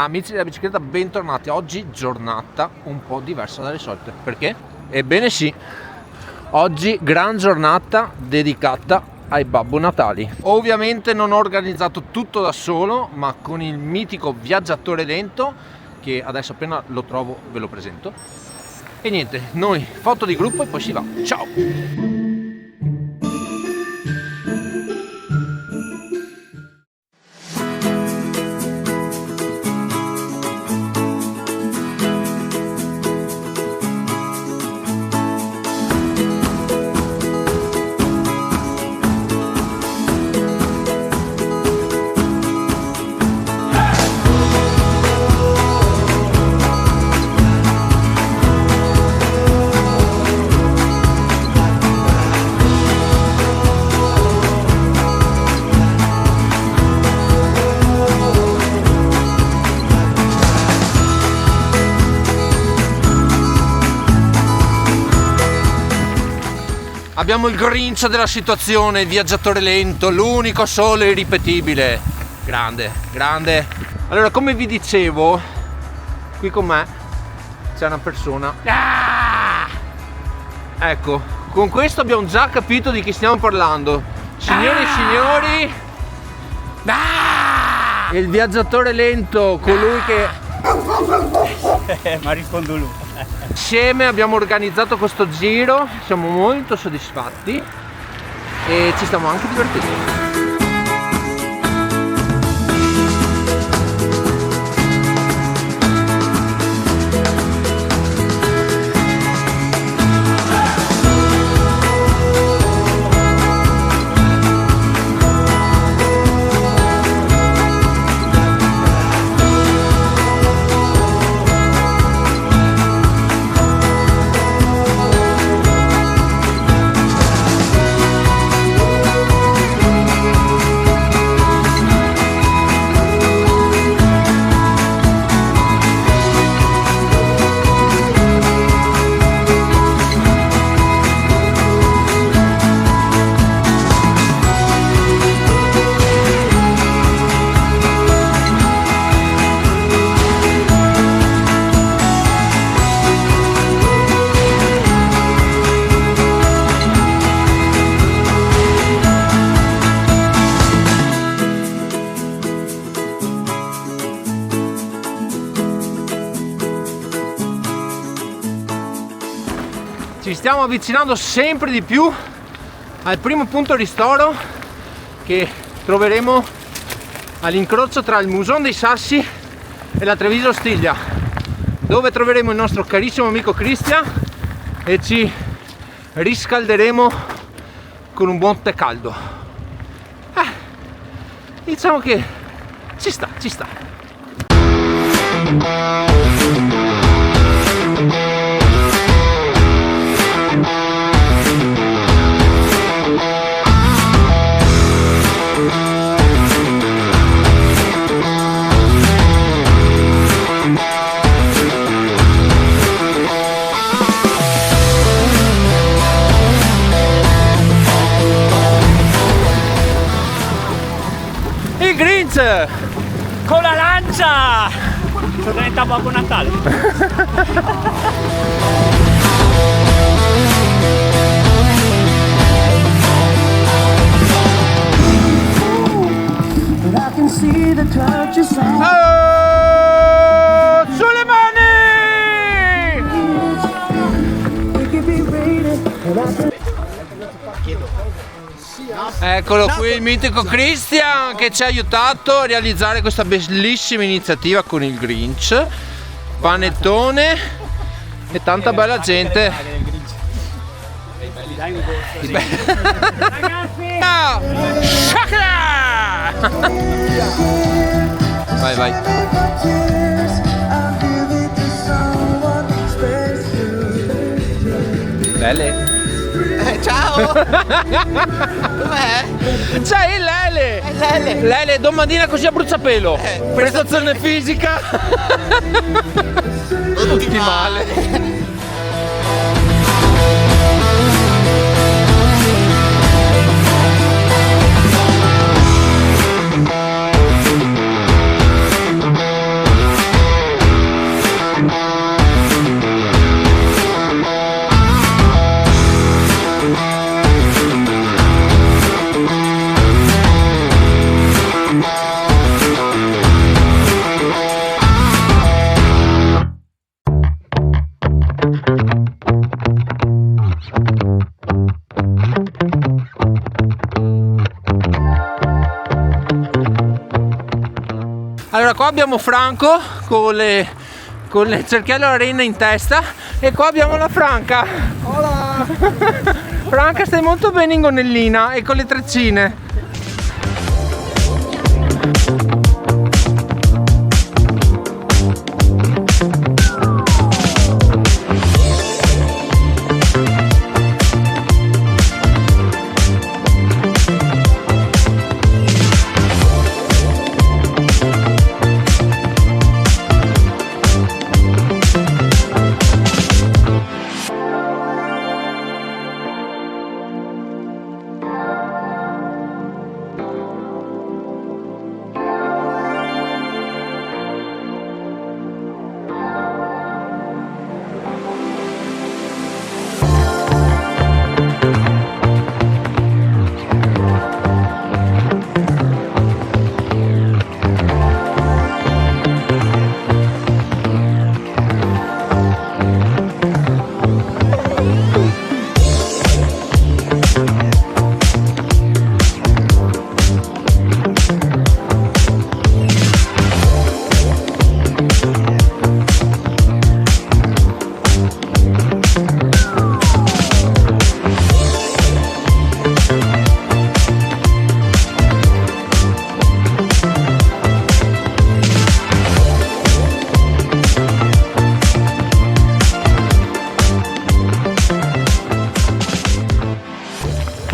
Amici della bicicletta, bentornati. Oggi giornata un po' diversa dalle solite. Perché? Ebbene sì, oggi gran giornata dedicata ai Babbo Natali. Ovviamente non ho organizzato tutto da solo, ma con il mitico viaggiatore lento, che adesso appena lo trovo ve lo presento. E niente, noi foto di gruppo e poi si va. Ciao! Abbiamo il Grinch della situazione, il viaggiatore lento, l'unico solo e irripetibile. Grande, grande. Allora, come vi dicevo, qui con me c'è una persona. Ecco, con questo abbiamo già capito di chi stiamo parlando. Signori e signori, il viaggiatore lento, colui che... ma rispondo lui. Insieme abbiamo organizzato questo giro, siamo molto soddisfatti e ci stiamo anche divertendo. Ci stiamo avvicinando sempre di più al primo punto ristoro che troveremo all'incrocio tra il Musone dei Sassi e la Treviso Stiglia, dove troveremo il nostro carissimo amico Cristian e ci riscalderemo con un buon tè caldo. Diciamo che ci sta. Il Grinch Con la lancia! Sono diventato Babbo Natale. Sulle mani! Eccolo qui il mitico Cristian che ci ha aiutato a realizzare questa bellissima iniziativa con il Grinch, panettone e tanta bella gente. Vai. Belle. Ciao! Com'è? C'è il Lele! Lele, domattina così a bruciapelo! Prestazione fisica! Ottimale! qua abbiamo Franco con le cerchiello arena in testa e qua abbiamo la Franca. Hola. Franca, stai molto bene in gonnellina e con le treccine.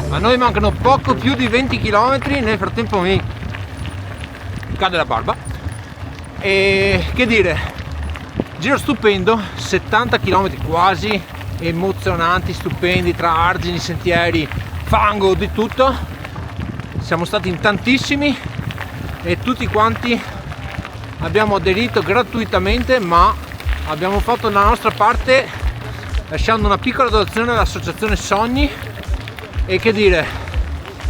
A noi mancano poco più di 20 km, nel frattempo mi cade la barba. E che dire, giro stupendo, 70 km quasi, emozionanti, stupendi, tra argini, sentieri, fango, di tutto. Siamo stati in tantissimi e tutti quanti abbiamo aderito gratuitamente, ma abbiamo fatto la nostra parte lasciando una piccola donazione all'associazione Sogni. E che dire,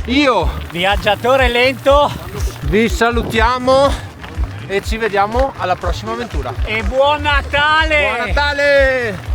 io, Viaggiatore lento, vi salutiamo e ci vediamo alla prossima avventura. e buon Natale! Buon Natale!